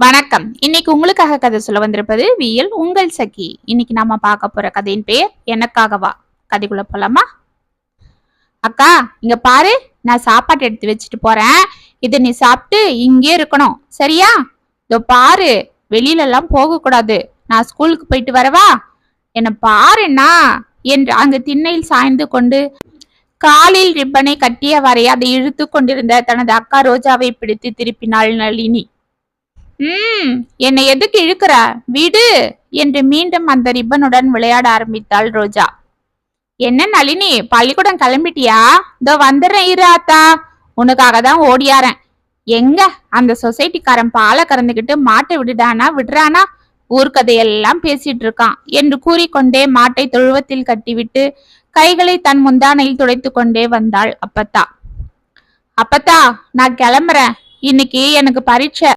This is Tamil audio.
வணக்கம். இன்னைக்கு உங்களுக்காக கதை சொல்ல வந்திருப்பது வியல் உங்கள் சகி. இன்னைக்கு நாம பார்க்க போற கதையின் பெயர் எனக்காகவா. கதைக்குள்ள போலாமா? அக்கா, இங்க பாரு, நான் சாப்பாடு எடுத்து வச்சுட்டு போறேன். இதை நீ சாப்பிட்டு இங்கே இருக்கணும், சரியா? இதோ பாரு, வெளியில எல்லாம் போக கூடாது. நான் ஸ்கூலுக்கு போயிட்டு வரவா? என்ன பாருண்ணா என்று அங்கு திண்ணையில் சாய்ந்து கொண்டு காலில் ரிப்பனை கட்டியவரை அதை இழுத்து கொண்டிருந்த தனது அக்கா ரோஜாவை பிடித்து திருப்பினாள் நளினி. என்னை எதுக்கு இழுக்கிற, விடு என்று மீண்டும் அந்த ரிப்பனுடன் விளையாட ஆரம்பித்தாள் ரோஜா. என்ன நளினி, பள்ளிக்கூடம் கிளம்பிட்டியா? இதோ வந்துடுறேன், இரு ஆத்தா, உனக்காக தான் ஓடியாரன். எங்க அந்த சொசைட்டிக்காரன் பாலை கறந்துகிட்டு மாட்டை விடுறானா, ஊர்க்கதையெல்லாம் பேசிட்டு இருக்கான் என்று கூறிக்கொண்டே மாட்டை தொழுவத்தில் கட்டிவிட்டு கைகளை தன் முந்தானையில் துடைத்து கொண்டே வந்தாள் அப்பத்தா. அப்பத்தா, நான் கிளம்புறேன், இன்னைக்கு எனக்கு பரீட்சை.